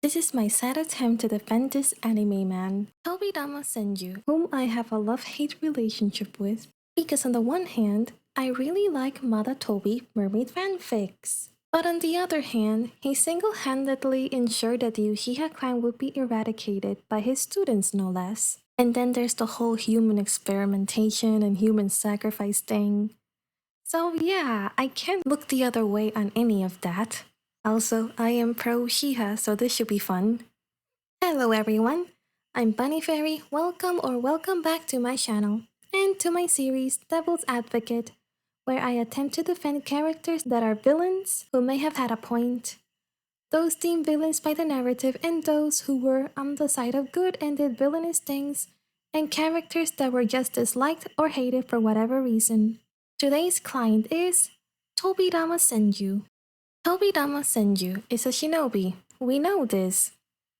This is my sad attempt to defend this anime man, Tobirama Senju, whom I have a love-hate relationship with. Because on the one hand, I really like Mada Tobi mermaid fanfics. But on the other hand, he single-handedly ensured that the Uchiha clan would be eradicated by his students no less. And then there's the whole human experimentation and human sacrifice thing. So yeah, I can't look the other way on any of that. Also, I am Pro-Uchiha, so this should be fun. Hello everyone, I'm Bunnie Faery. Welcome back to my channel, and to my series, Devil's Advocate, where I attempt to defend characters that are villains who may have had a point, those deemed villains by the narrative, and those who were on the side of good and did villainous things, and characters that were just disliked or hated for whatever reason. Today's client is Tobirama Senju. Tobirama Senju is a shinobi. We know this.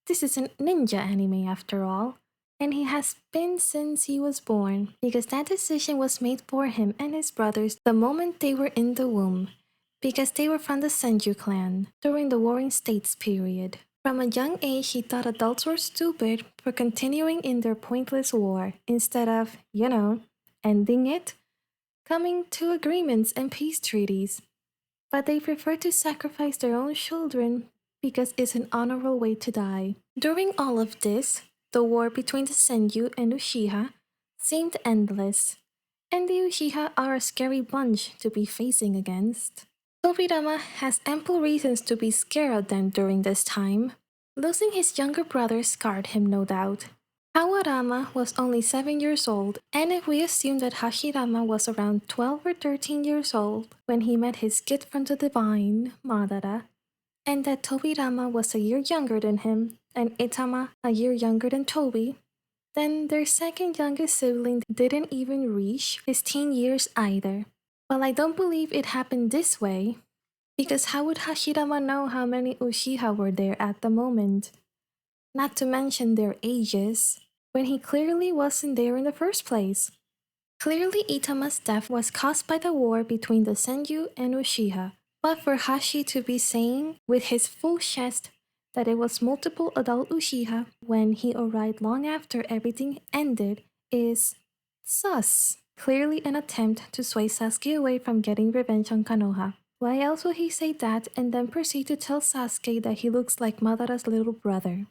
This is a ninja anime after all. And he has been since he was born, because that decision was made for him and his brothers the moment they were in the womb, because they were from the Senju clan during the Warring States period. From a young age, he thought adults were stupid for continuing in their pointless war instead of, ending it, coming to agreements and peace treaties. But they prefer to sacrifice their own children because it's an honorable way to die. During all of this, the war between the Senju and Uchiha seemed endless, and the Uchiha are a scary bunch to be facing against. Tobirama has ample reasons to be scared of them during this time. Losing his younger brother scarred him, no doubt. Awarama was only 7 years old, and if we assume that Hashirama was around 12 or 13 years old when he met his gift from the divine, Madara, and that Tobirama was a year younger than him, and Itama a year younger than Tobi, then their second youngest sibling didn't even reach his teen years either. Well, I don't believe it happened this way, because how would Hashirama know how many Uchiha were there at the moment? Not to mention their ages, when he clearly wasn't there in the first place. Clearly Itama's death was caused by the war between the Senju and Uchiha, but for Hashi to be saying with his full chest that it was multiple adult Uchiha when he arrived long after everything ended is sus. Clearly an attempt to sway Sasuke away from getting revenge on Konoha. Why else would he say that and then proceed to tell Sasuke that he looks like Madara's little brother?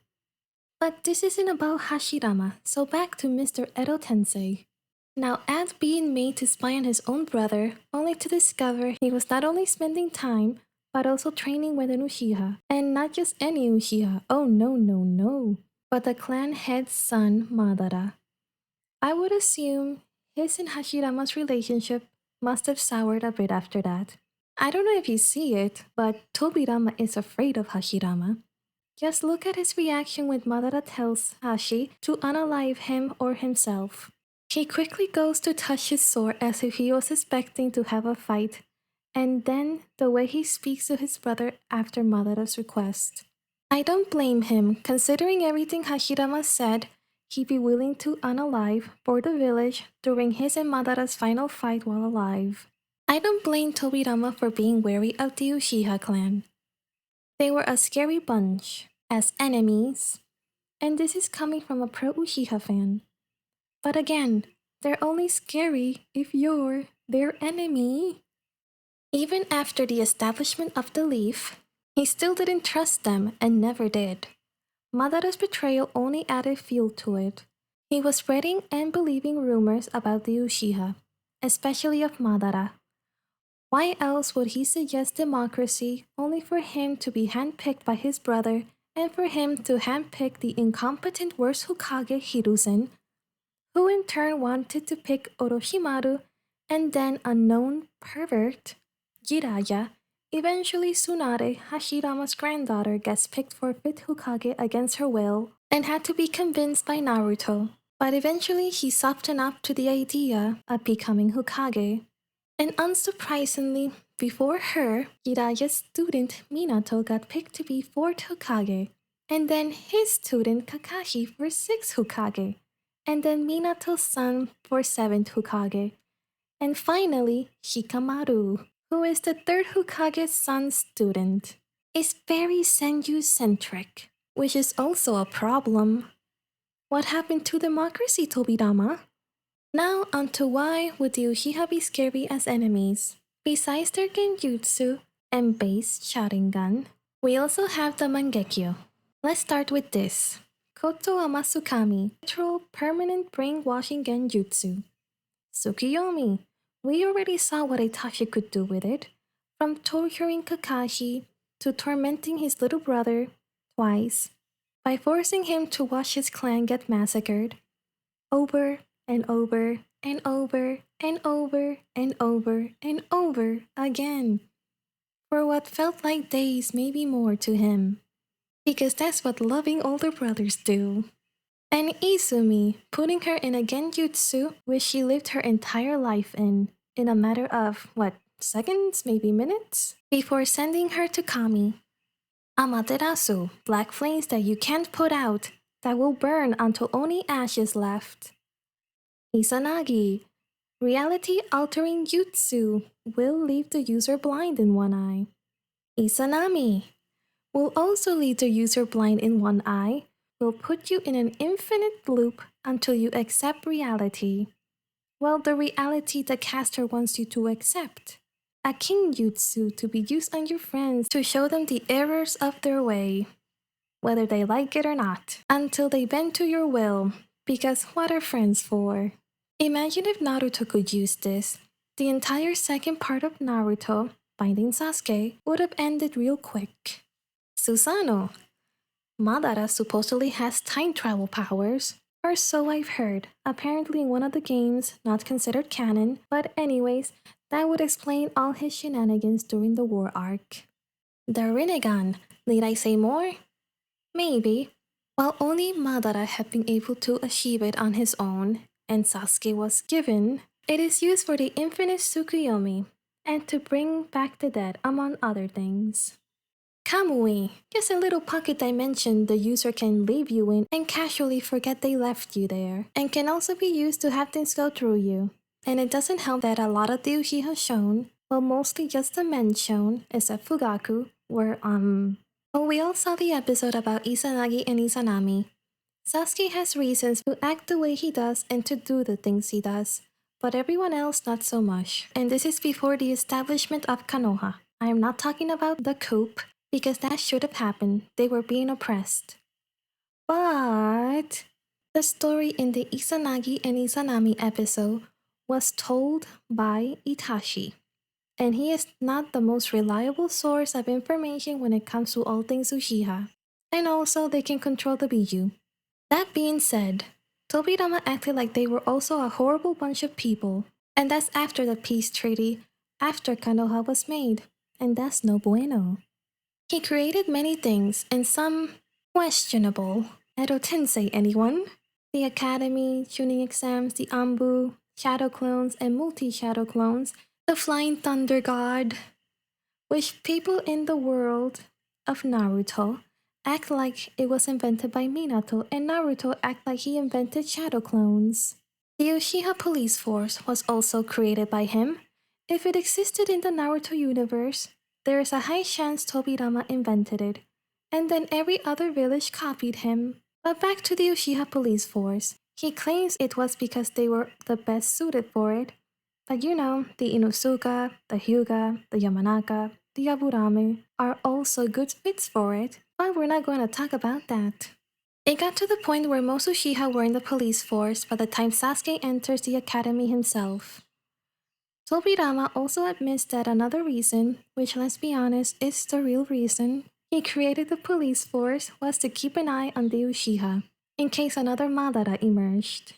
But this isn't about Hashirama, so back to Mr. Edo Tensei. Now, Ed being made to spy on his own brother, only to discover he was not only spending time, but also training with an Uchiha. And not just any Uchiha, oh no, but the clan head's son, Madara. I would assume his and Hashirama's relationship must have soured a bit after that. I don't know if you see it, but Tobirama is afraid of Hashirama. Just look at his reaction when Madara tells Hashi to unalive him or himself. He quickly goes to touch his sword as if he was expecting to have a fight, and then the way he speaks to his brother after Madara's request. I don't blame him, considering everything Hashirama said, he'd be willing to unalive for the village during his and Madara's final fight while alive. I don't blame Tobirama for being wary of the Uchiha clan. They were a scary bunch, as enemies, and this is coming from a pro-Uchiha fan. But again, they're only scary if you're their enemy. Even after the establishment of the Leaf, he still didn't trust them and never did. Madara's betrayal only added fuel to it. He was spreading and believing rumors about the Uchiha, especially of Madara. Why else would he suggest democracy only for him to be handpicked by his brother and for him to handpick the incompetent worst Hokage Hiruzen, who in turn wanted to pick Orochimaru, and then a known pervert, Jiraiya? Eventually Tsunade, Hashirama's granddaughter, gets picked for 5th Hokage against her will and had to be convinced by Naruto. But eventually he softened up to the idea of becoming Hokage. And unsurprisingly, before her, Jiraiya's student Minato got picked to be 4th Hokage, and then his student Kakashi for 6th Hokage, and then Minato's son for 7th Hokage, and finally Shikamaru, who is the 3rd Hokage's son's student. Is very Senju-centric. which is also a problem. What happened to democracy, Tobirama? Now onto why would the Uchiha be scary as enemies? Besides their genjutsu and base Sharingan, we also have the Mangekyo. Let's start with this. Koto Amasukami, literal permanent brainwashing genjutsu. Tsukiyomi, we already saw what Itachi could do with it, from torturing Kakashi to tormenting his little brother twice by forcing him to watch his clan get massacred over and over and over and over and over and over again for what felt like days, maybe more to him. Because that's what loving older brothers do. And Izumi, putting her in a genjutsu which she lived her entire life in a matter of, seconds, maybe minutes? Before sending her to Kami. Amaterasu, black flames that you can't put out, that will burn until only ashes left. Izanagi, reality-altering jutsu, will leave the user blind in one eye. Izanami, will also leave the user blind in one eye, will put you in an infinite loop until you accept reality. Well, the reality the caster wants you to accept. A kinjutsu to be used on your friends to show them the errors of their way, whether they like it or not, until they bend to your will, because what are friends for? Imagine if Naruto could use this. The entire second part of Naruto, finding Sasuke, would have ended real quick. Susanoo. Madara supposedly has time travel powers, or so I've heard, apparently in one of the games, not considered canon, but anyways, that would explain all his shenanigans during the war arc. The Rinnegan, need I say more? Maybe. While only Madara had been able to achieve it on his own, and Sasuke was given, it is used for the infinite Tsukuyomi, and to bring back the dead, among other things. Kamui, just a little pocket dimension the user can leave you in and casually forget they left you there, and can also be used to have things go through you. And it doesn't help that a lot of the Uchiha shown, well mostly just the men shown, except Fugaku, were Oh, we all saw the episode about Izanagi and Izanami. Sasuke has reasons to act the way he does and to do the things he does, but everyone else not so much. And this is before the establishment of Konoha. I am not talking about the coup, because that should have happened. They were being oppressed. But the story in the Izanagi and Izanami episode was told by Itachi, and he is not the most reliable source of information when it comes to all things Uchiha. And also, they can control the Biju. That being said, Tobirama acted like they were also a horrible bunch of people, and that's after the peace treaty, after Konoha was made, and that's no bueno. He created many things, and some questionable. Edo Tensei, anyone? The Academy, tuning exams, the Anbu, Shadow Clones, and Multi-Shadow Clones, the Flying Thunder God, which people in the world of Naruto act like it was invented by Minato, and Naruto act like he invented Shadow Clones. The Uchiha police force was also created by him. If it existed in the Naruto universe, there is a high chance Tobirama invented it, and then every other village copied him. But back to the Uchiha police force. He claims it was because they were the best suited for it. But you know, the Inosuka, the Hyuga, the Yamanaka, the Aburame are also good fits for it, but we're not going to talk about that. It got to the point where most Uchiha were in the police force by the time Sasuke enters the academy himself. Tobirama also admits that another reason, which let's be honest is the real reason, he created the police force was to keep an eye on the Uchiha, in case another Madara emerged.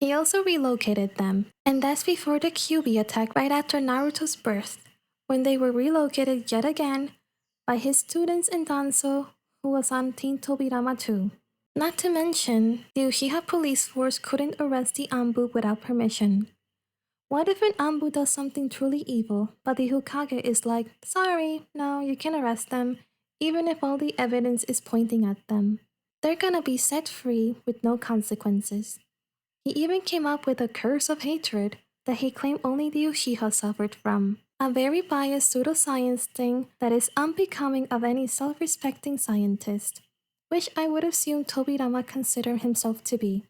He also relocated them, and that's before the Kyuubi attack right after Naruto's birth, when they were relocated yet again by his students in Danzo, who was on Team Tobirama too. Not to mention, the Uchiha police force couldn't arrest the Anbu without permission. What if an Anbu does something truly evil, but the Hokage is like, sorry, no, you can't arrest them, even if all the evidence is pointing at them. They're gonna be set free with no consequences. He even came up with a curse of hatred that he claimed only the Uchiha suffered from. A very biased pseudoscience thing that is unbecoming of any self-respecting scientist, which I would assume Tobirama considered himself to be.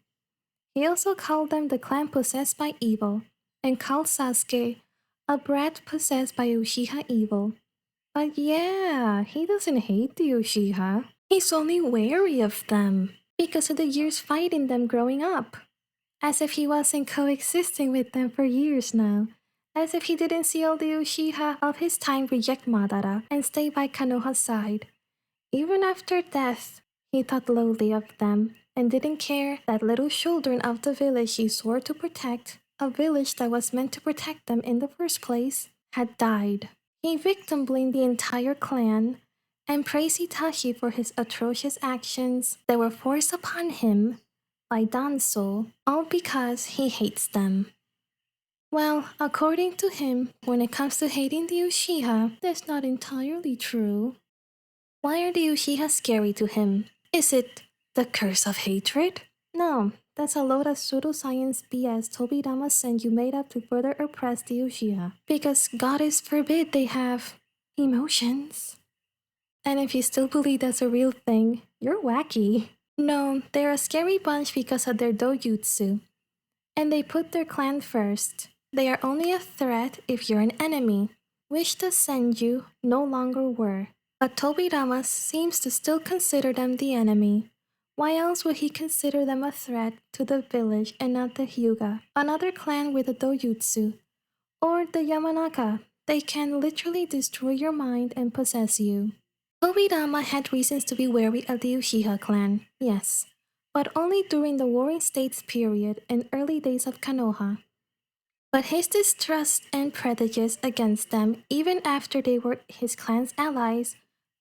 He also called them the clan possessed by evil, and called Sasuke a brat possessed by Uchiha evil. But yeah, he doesn't hate the Uchiha. He's only wary of them because of the years fighting them growing up. As if he wasn't coexisting with them for years now. As if he didn't see all the Uchiha of his time reject Madara and stay by Konoha's side. Even after death, he thought lowly of them and didn't care that little children of the village he swore to protect, a village that was meant to protect them in the first place, had died. He victim blamed the entire clan and praised Itachi for his atrocious actions that were forced upon him by Danzo, all because he hates them. Well, according to him, when it comes to hating the Uchiha, that's not entirely true. Why are the Uchiha scary to him? Is it the curse of hatred? No, that's a load of pseudoscience BS Tobirama Senju made up to further oppress the Uchiha. Because goddess forbid they have emotions. And if you still believe that's a real thing, you're wacky. No, they're a scary bunch because of their dojutsu. And they put their clan first. They are only a threat if you're an enemy, which the Senju no longer were. But Tobirama seems to still consider them the enemy. Why else would he consider them a threat to the village and not the Hyuga, another clan with a dojutsu? Or the Yamanaka, they can literally destroy your mind and possess you. Tobirama had reasons to be wary of the Uchiha clan, yes, but only during the Warring States period and early days of Konoha. But his distrust and prejudice against them, even after they were his clan's allies,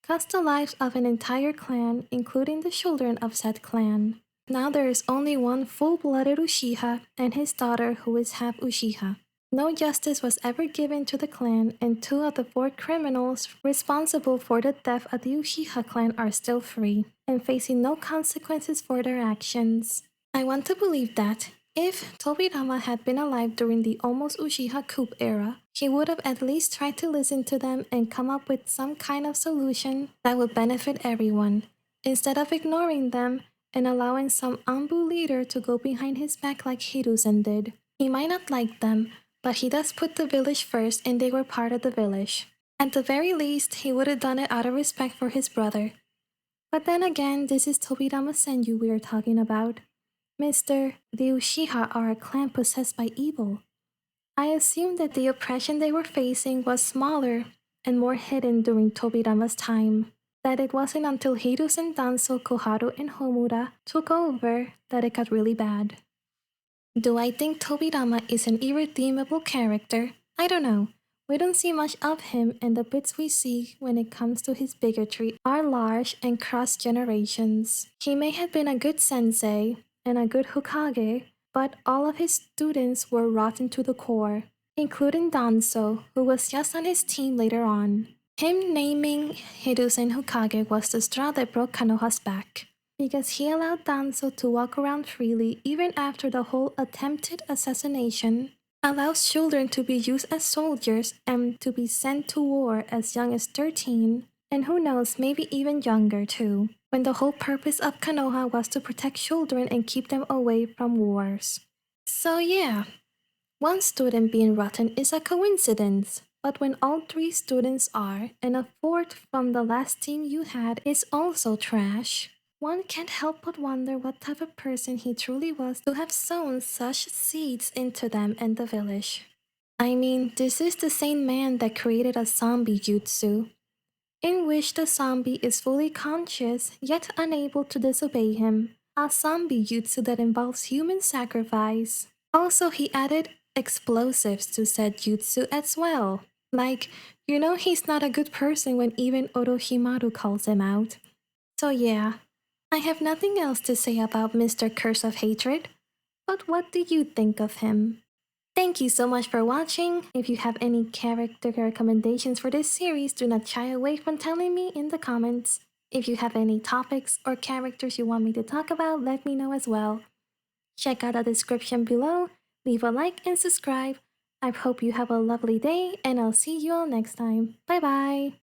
cost the lives of an entire clan, including the children of said clan. Now there is only one full-blooded Uchiha and his daughter who is half Uchiha. No justice was ever given to the clan, and 2 of the 4 criminals responsible for the death of the Uchiha clan are still free, and facing no consequences for their actions. I want to believe that, if Tobirama had been alive during the almost Uchiha coup era, he would have at least tried to listen to them and come up with some kind of solution that would benefit everyone, instead of ignoring them and allowing some Anbu leader to go behind his back like Hiruzen did. He might not like them, but he does put the village first and they were part of the village. At the very least, he would have done it out of respect for his brother. But then again, this is Tobirama Senju we are talking about. Mr. The Uchiha are a clan possessed by evil. I assume that the oppression they were facing was smaller and more hidden during Tobirama's time. That it wasn't until Hiruzen, Danzo, Koharu, and Homura took over that it got really bad. Do I think Tobirama is an irredeemable character? I don't know. We don't see much of him, and the bits we see when it comes to his bigotry are large and cross generations. He may have been a good sensei and a good Hokage, but all of his students were rotten to the core, including Danzo, who was just on his team later on. Him naming Hiruzen Hokage was the straw that broke Konoha's back, because he allowed Danzo to walk around freely even after the whole attempted assassination, allows children to be used as soldiers and to be sent to war as young as 13, and who knows, maybe even younger too, when the whole purpose of Konoha was to protect children and keep them away from wars. So yeah, one student being rotten is a coincidence, but when all 3 students are, and a 4th from the last team you had is also trash, one can't help but wonder what type of person he truly was to have sown such seeds into them and the village. I mean, this is the same man that created a zombie jutsu, in which the zombie is fully conscious yet unable to disobey him. A zombie jutsu that involves human sacrifice. Also, he added explosives to said jutsu as well. Like, you know he's not a good person when even Orochimaru calls him out. So yeah, I have nothing else to say about Mr. Curse of Hatred, but what do you think of him? Thank you so much for watching. If you have any character recommendations for this series, do not shy away from telling me in the comments. If you have any topics or characters you want me to talk about, let me know as well. Check out the description below, leave a like and subscribe. I hope you have a lovely day, and I'll see you all next time. Bye bye!